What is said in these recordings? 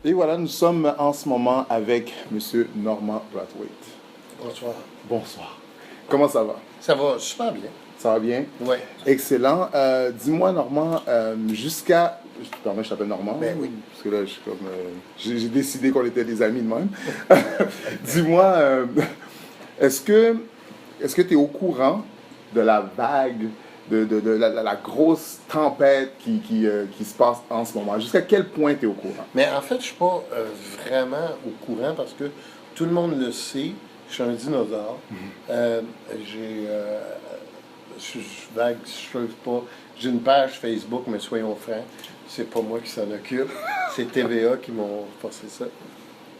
Et voilà, nous sommes en ce moment avec Monsieur Normand Brathwaite. Bonsoir. Bonsoir. Comment ça va? Ça va super bien. Ça va bien? Oui. Excellent. Dis-moi, Normand, jusqu'à... Je te permets, je t'appelle Normand. Ben oui. Parce que là, je suis comme... j'ai décidé qu'on était des amis de même. Dis-moi, est-ce que tu es au courant de la vague, de la grosse tempête qui se passe en ce moment? Jusqu'à quel point tu es au courant? Mais en fait, je ne suis pas vraiment au courant parce que tout le monde le sait. Je suis un dinosaure. J'ai... je suis vague, je ne sais pas. J'ai une page Facebook, mais soyons francs, c'est pas moi qui s'en occupe. C'est TVA qui m'ont forcé ça.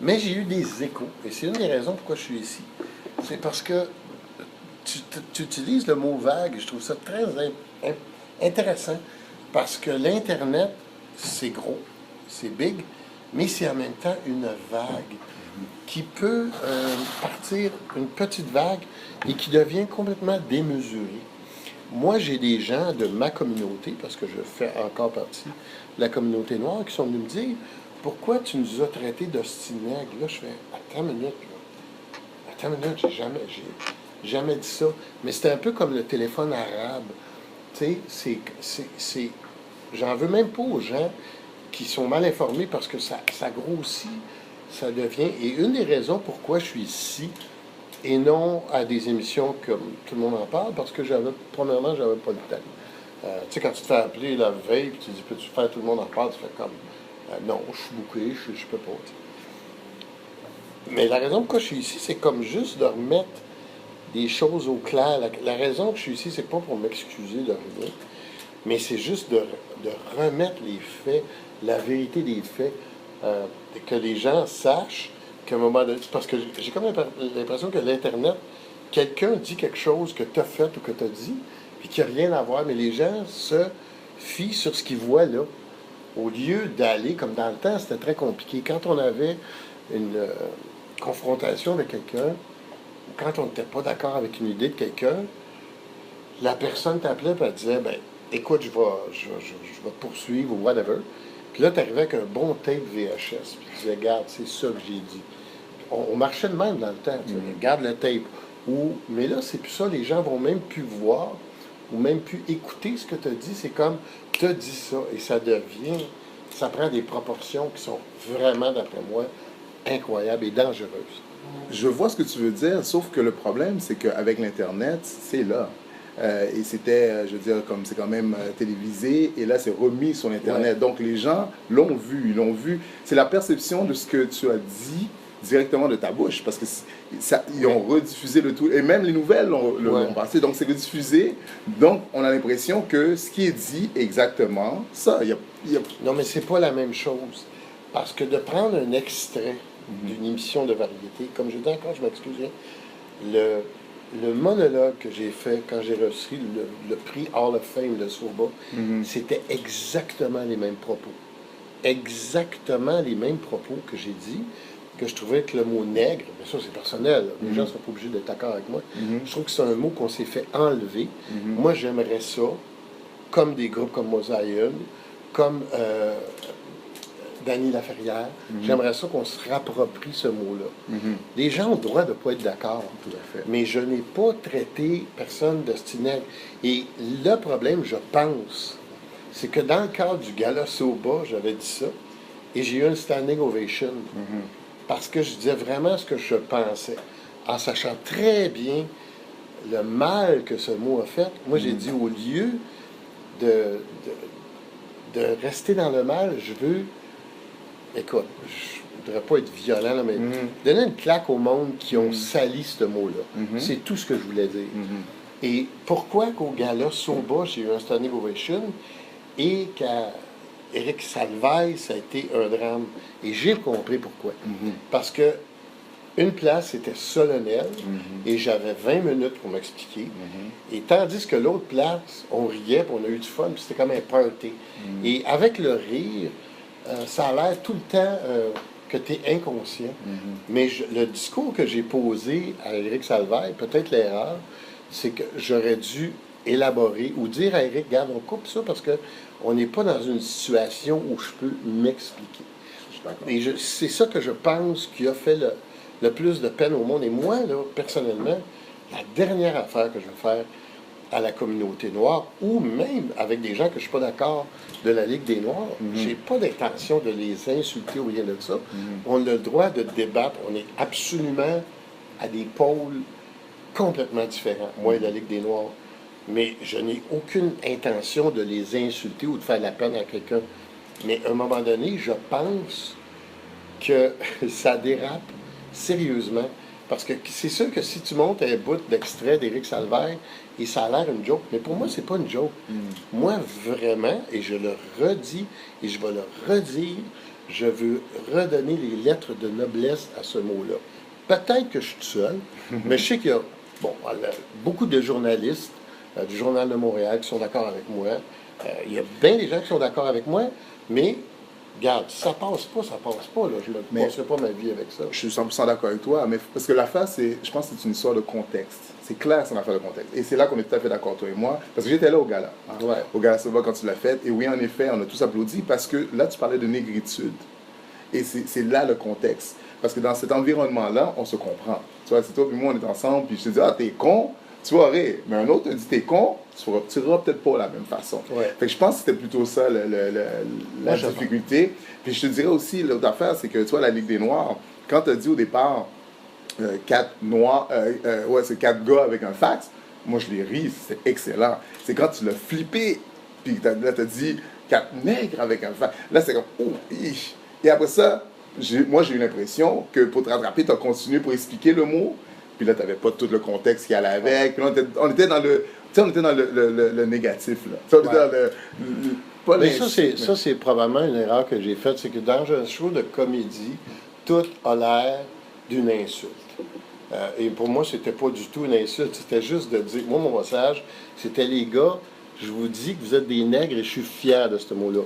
Mais j'ai eu des échos. Et c'est une des raisons pourquoi je suis ici. C'est parce que tu utilises le mot vague, et je trouve ça très intéressant. Parce que l'Internet, c'est gros, c'est big, mais c'est en même temps une vague qui peut partir, une petite vague, et qui devient complètement démesurée. Moi, j'ai des gens de ma communauté, parce que je fais encore partie de la communauté noire, qui sont venus me dire pourquoi tu nous as traités d'ostinègres. Là, je fais attends une minute, là. Attends une minute, j'ai jamais dit ça. Mais c'était un peu comme le téléphone arabe. Tu sais, j'en veux même pas aux gens qui sont mal informés parce que ça grossit, ça devient. Et une des raisons pourquoi je suis ici, et non à des émissions comme tout le monde en parle, parce que premièrement, j'avais pas le temps. Tu sais, quand tu te fais appeler la veille, puis tu dis, peux-tu faire tout le monde en parle, tu fais comme, non, je suis bouqué, je peux pas. T'sais. Mais la raison pourquoi je suis ici, c'est comme juste de remettre des choses au clair. La raison que je suis ici, c'est pas pour m'excuser de rien, mais c'est juste de remettre les faits, la vérité des faits, que les gens sachent qu'à un moment donné, parce que j'ai comme l'impression que l'Internet, quelqu'un dit quelque chose que tu as fait ou que tu as dit, puis qui n'a rien à voir, mais les gens se fient sur ce qu'ils voient là. Au lieu d'aller, comme dans le temps, c'était très compliqué. Quand on avait une confrontation avec quelqu'un, ou quand on n'était pas d'accord avec une idée de quelqu'un, la personne t'appelait et elle disait, ben, écoute, je vais te poursuivre ou whatever. Puis là, tu arrivais avec un bon tape VHS. Puis tu disais, regarde, c'est ça que j'ai dit. On marchait de même dans le temps. Tu regarde le tape. Mais là, c'est plus ça. Les gens vont même plus voir ou même plus écouter ce que tu as dit. C'est comme, tu as dit ça. Et ça prend des proportions qui sont vraiment, d'après moi, incroyables et dangereuses. Je vois ce que tu veux dire, sauf que le problème, c'est qu'avec l'Internet, c'est là. Et c'était, je veux dire, comme c'est quand même télévisé, et là, c'est remis sur l'Internet. Ouais. Donc, les gens l'ont vu, ils l'ont vu. C'est la perception de ce que tu as dit directement de ta bouche, parce que ils ont rediffusé le tout, et même les nouvelles l'ont passé, donc c'est rediffusé. Donc, on a l'impression que ce qui est dit est exactement ça. Non, mais c'est pas la même chose. Parce que de prendre un extrait d'une émission de variété, comme je dis encore, je m'excuse, le monologue que j'ai fait quand j'ai reçu le prix Hall of Fame de Soba, c'était exactement les mêmes propos. Exactement les mêmes propos que j'ai dit, que je trouvais que le mot nègre, bien sûr c'est personnel, les gens ne sont pas obligés d'être d'accord avec moi, je trouve que c'est un mot qu'on s'est fait enlever. Moi j'aimerais ça, comme des groupes comme Mosaïen, comme Dany Laferrière, j'aimerais ça qu'on se rapproprie ce mot-là. Les gens ont le droit de ne pas être d'accord, mais je n'ai pas traité personne d'ostinègre. Et le problème, je pense, c'est que dans le cadre du gala Soba, j'avais dit ça, et j'ai eu une standing ovation, parce que je disais vraiment ce que je pensais, en sachant très bien le mal que ce mot a fait. Moi, j'ai dit, au lieu de rester dans le mal, je veux... Écoute, je ne voudrais pas être violent, là, mais donner une claque au monde qui ont sali ce mot-là. C'est tout ce que je voulais dire. Et pourquoi qu'au gala Soba, j'ai eu un standing ovation et qu'à Éric Salvaille, ça a été un drame. Et j'ai compris pourquoi. Parce que une place, c'était solennel et j'avais 20 minutes pour m'expliquer. Et tandis que l'autre place, on riait, puis on a eu du fun, puis c'était comme un party. Et avec le rire, ça a l'air tout le temps que tu es inconscient. Mais le discours que j'ai posé à Éric Salvaille, peut-être l'erreur, c'est que j'aurais dû élaborer ou dire à Éric, regarde, on coupe ça parce qu'on n'est pas dans une situation où je peux m'expliquer. d'accord. Et c'est ça que je pense qui a fait le plus de peine au monde. Et moi, là, personnellement, la dernière affaire que je vais faire à la communauté noire, ou même avec des gens que je ne suis pas d'accord de la Ligue des Noirs, j'ai pas d'intention de les insulter ou rien de ça. On a le droit de débattre. On est absolument à des pôles complètement différents, moi et la Ligue des Noirs. Mais je n'ai aucune intention de les insulter ou de faire la peine à quelqu'un. Mais à un moment donné, je pense que ça dérape sérieusement. Parce que c'est sûr que si tu montes un bout d'extrait d'Éric Salvaire, et ça a l'air une joke, mais pour moi, c'est pas une joke. Moi, vraiment, et je le redis, et je vais le redire, je veux redonner les lettres de noblesse à ce mot-là. Peut-être que je suis tout seul, mais je sais qu'il y a beaucoup de journalistes du Journal de Montréal qui sont d'accord avec moi. Il y a bien des gens qui sont d'accord avec moi, mais regarde, ça passe pas, là. Je ne passerai pas ma vie avec ça. Je suis 100% d'accord avec toi, mais parce que l'affaire, je pense que c'est une histoire de contexte. C'est clair, c'est une affaire de contexte. Et c'est là qu'on est tout à fait d'accord, toi et moi, parce que j'étais là au gala. Ouais. Au gala Sova, quand tu l'as fait. Et oui, en effet, on a tous applaudi, parce que là, tu parlais de négritude. Et c'est là le contexte. Parce que dans cet environnement-là, on se comprend. Tu vois, c'est toi et moi, on est ensemble, puis je te dis, ah, t'es con, tu vas rire. Mais un autre te dit, t'es con, tu ne retireras peut-être pas de la même façon. Ouais. Fait que je pense que c'était plutôt ça la difficulté. Puis je te dirais aussi, l'autre affaire, c'est que, tu vois, la Ligue des Noirs, quand tu as dit au départ, 4 noirs, c'est 4 gars avec un fax, moi je les ris, c'est excellent. C'est quand tu l'as flippé, puis là tu as dit 4 nègres avec un fax. Là c'est comme, oh, et après ça, moi j'ai eu l'impression que pour te rattraper, tu as continué pour expliquer le mot, puis là tu n'avais pas tout le contexte qui allait avec, puis là, on était dans le négatif, là. On était dans pas mais ça, c'est probablement une erreur que j'ai faite, c'est que dans un show de comédie, tout a l'air d'une insulte. Et pour moi, c'était pas du tout une insulte, c'était juste de dire, moi, mon message, c'était les gars, je vous dis que vous êtes des nègres et je suis fier de ce mot-là.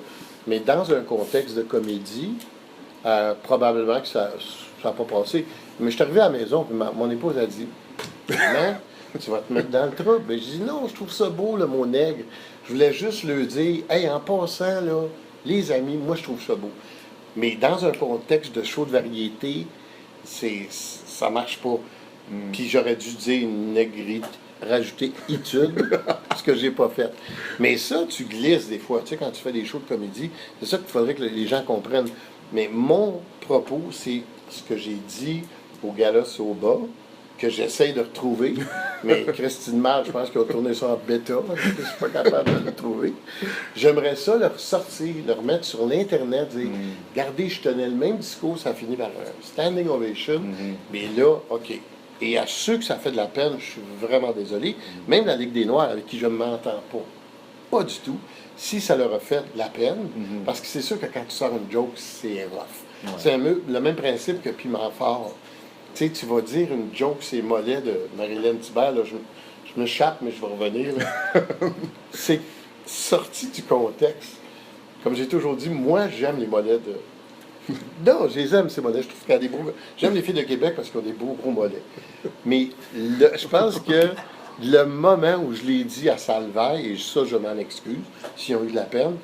Mais dans un contexte de comédie, probablement que ça n'a pas passé. Mais je suis arrivé à la maison, puis mon épouse a dit, non, tu vas te mettre dans le trouble. Mais je dis, non, je trouve ça beau, le mot nègre. Je voulais juste le dire, hey, en passant, là, les amis, moi, je trouve ça beau. Mais dans un contexte de show de variété, ça marche pas. Puis j'aurais dû dire une négrite, rajouter étude, ce que j'ai pas fait. Mais ça, tu glisses des fois. Tu sais, quand tu fais des shows de comédie, c'est ça qu'il faudrait que les gens comprennent. Mais mon propos, c'est ce que j'ai dit au gala Soba, que j'essaye de retrouver. Mais Christine Marge, je pense qu'elle a tourné ça en bêta. Je ne suis pas capable de le trouver. J'aimerais ça le ressortir, le remettre sur l'Internet, dire regardez, je tenais le même discours, ça finit par un standing ovation. Mais là, OK. Et à ceux que ça fait de la peine, je suis vraiment désolé. Même la Ligue des Noirs, avec qui je ne m'entends pas du tout, si ça leur a fait de la peine, parce que c'est sûr que quand tu sors une joke, c'est rough. Ouais. C'est le même principe que Piment Fort. Tu sais, tu vas dire une joke, c'est mollet de Marilyn Thibert, là, je me chape, mais je vais revenir. C'est sorti du contexte. Comme j'ai toujours dit, moi, j'aime les mollets de... Non, je les aime, ces mollets. Je trouve qu'il y a des beaux... J'aime les filles de Québec parce qu'ils ont des beaux gros mollets. Mais je pense que le moment où je l'ai dit à Salvaire, et ça, je m'en excuse, s'ils ont eu de la peine,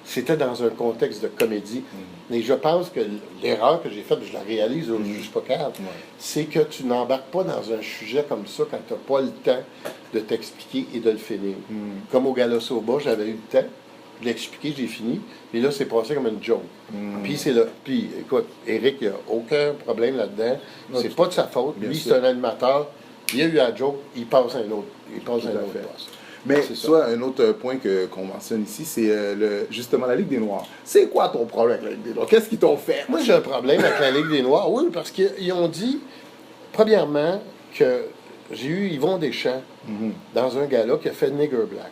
c'était dans un contexte de comédie. Et je pense que l'erreur que j'ai faite, je la réalise au juge pas calme, c'est que tu n'embarques pas dans un sujet comme ça quand tu n'as pas le temps de t'expliquer et de le finir. Comme au Gala Soba, j'avais eu le temps de l'expliquer, j'ai fini, et là, c'est passé comme une joke. Puis, écoute, Éric, il n'y a aucun problème là-dedans. C'est pas de sa faute. Lui, c'est un animateur. Il a eu la joke, il passe à un autre. Il passe à un autre poste. Mais soit un autre point qu'on mentionne ici, c'est justement la Ligue des Noirs. C'est quoi ton problème avec la Ligue des Noirs? Qu'est-ce qu'ils t'ont fait? Moi, j'ai un problème avec la Ligue des Noirs. Oui, parce qu'ils ont dit, premièrement, que j'ai eu Yvon Deschamps dans un gala qui a fait Nigger Black.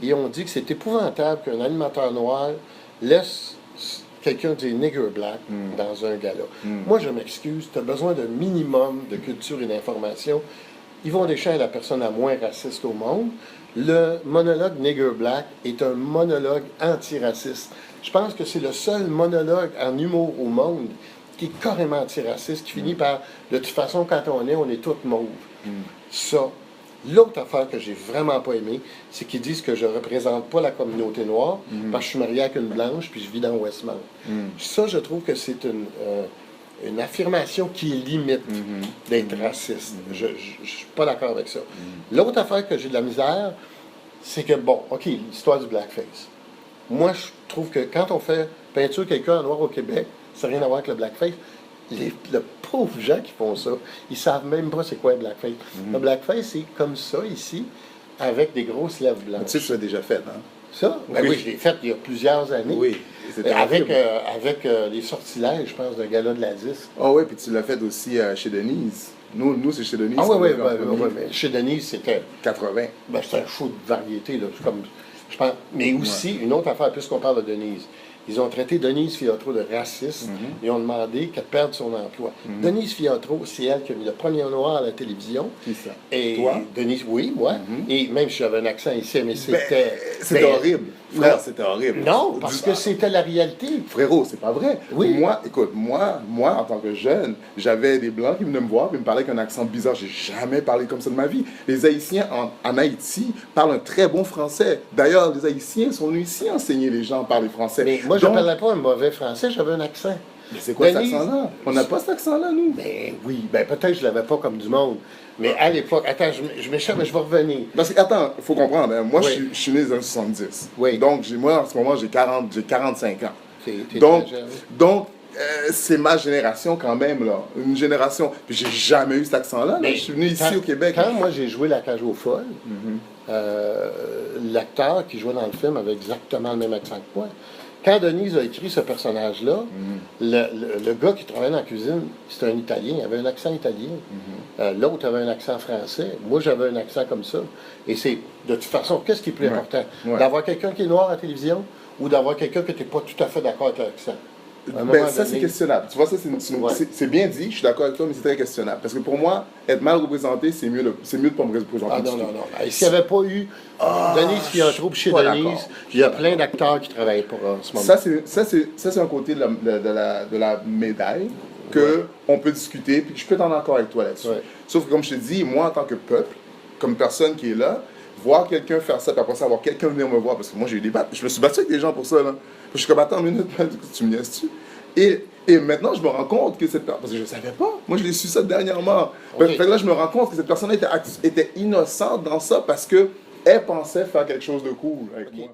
Ils ont dit que c'est épouvantable qu'un animateur noir laisse quelqu'un dire Nigger Black dans un gala. Moi, je m'excuse, tu as besoin d'un minimum de culture et d'information. Yvon Deschamps est la personne la moins raciste au monde. Le monologue Nigger Black est un monologue antiraciste. Je pense que c'est le seul monologue en humour au monde qui est carrément antiraciste, qui finit par, de toute façon, quand on est tous mauves. Ça, L'autre affaire que j'ai vraiment pas aimé, c'est qu'ils disent que je représente pas la communauté noire parce que je suis marié avec une blanche puis je vis dans Westmount. Ça, je trouve que c'est une affirmation qui est limite d'être raciste. Je ne suis pas d'accord avec ça. L'autre affaire que j'ai de la misère, c'est que, bon, OK, l'histoire du blackface. Moi, je trouve que quand on fait peinture quelqu'un en noir au Québec, ça n'a rien à voir avec le blackface. Le pauvre gens qui font ça, ils savent même pas c'est quoi le blackface. Le blackface, c'est comme ça ici, avec des grosses lèvres blanches. Tu sais, tu l'as déjà fait, hein? Ça? Ben oui, je l'ai fait il y a plusieurs années. Oui, c'était avec les sortilèges, je pense, d'un gala de la disque. Ah oui, puis tu l'as fait aussi chez Denise. Nous c'est chez Denise. Ah oui, mais chez Denise, c'était... 80. Ben, c'était un show de variété, là. Comme, je pense, mais aussi, une autre affaire, puisqu'on parle de Denise. Ils ont traité Denise Fiatro de raciste et ont demandé qu'elle perde son emploi. Denise Fiatro, c'est elle qui a mis le premier noir à la télévision. Qui ça? Et Toi? Denise, oui, moi. Et même si j'avais un accent ici, mais c'était... C'était horrible. Frère, c'était horrible. Non, parce que c'était la réalité. Frérot, c'est pas vrai. Oui. Moi, écoute, moi, en tant que jeune, j'avais des Blancs qui venaient me voir et me parlaient avec un accent bizarre. J'ai jamais parlé comme ça de ma vie. Les Haïtiens en Haïti parlent un très bon français. D'ailleurs, les Haïtiens sont venus ici enseigner les gens à parler français. Mais moi, je ne parlais pas un mauvais français, j'avais un accent. Mais c'est quoi cet accent-là? On n'a pas cet accent-là, nous. Ben oui, ben peut-être que je ne l'avais pas comme du monde. Mais à l'époque, attends, je m'échappe, mais je vais revenir. Parce que, attends, il faut comprendre, hein, moi, Oui. je suis né dans les 70. Oui. Donc, moi, en ce moment, j'ai 45 ans. T'es Donc, très jeune. c'est ma génération quand même, là. Une génération. Puis j'ai jamais eu cet accent-là. Là. Mais Je suis venu ici quand- au Québec. Quand moi j'ai joué La Cage aux Folles, l'acteur qui jouait dans le film avait exactement le même accent que moi. Quand Denise a écrit ce personnage-là, le gars qui travaillait dans la cuisine, c'était un Italien, il avait un accent italien. L'autre avait un accent français. Moi, j'avais un accent comme ça. Et c'est, de toute façon, qu'est-ce qui est plus important? Ouais. D'avoir quelqu'un qui est noir à la télévision ou d'avoir quelqu'un que tu n'es pas tout à fait d'accord avec l'accent? À un moment Ben, ça, donné- c'est questionnable. Tu vois, ça, Ouais. c'est bien dit, je suis d'accord avec toi, mais c'est très questionnable. Parce que pour moi, être mal représenté, c'est mieux de ne pas me représenter. Ah du non, tout. non, non. Et s'il n'y avait pas eu Denise Fiatro, puis chez pas Denise, d'accord. il y a plein d'acteurs qui travaillent pour en ce moment. Ça, c'est un côté de la médaille que on peut discuter, puis je peux être en accord avec toi là-dessus. Ouais. Sauf que, comme je te dis, moi, en tant que peuple, comme personne qui est là, voir quelqu'un faire ça, puis après ça, voir quelqu'un venir me voir, parce que moi, j'ai eu des battes. Je me suis battu avec des gens pour ça, là. Je suis comme, attends une minute, tu me niaises-tu? Et maintenant, je me rends compte que cette personne, parce que je ne savais pas, moi je l'ai su ça dernièrement. Ok. Fait que là, je me rends compte que cette personne était innocente dans ça parce qu'elle pensait faire quelque chose de cool avec moi.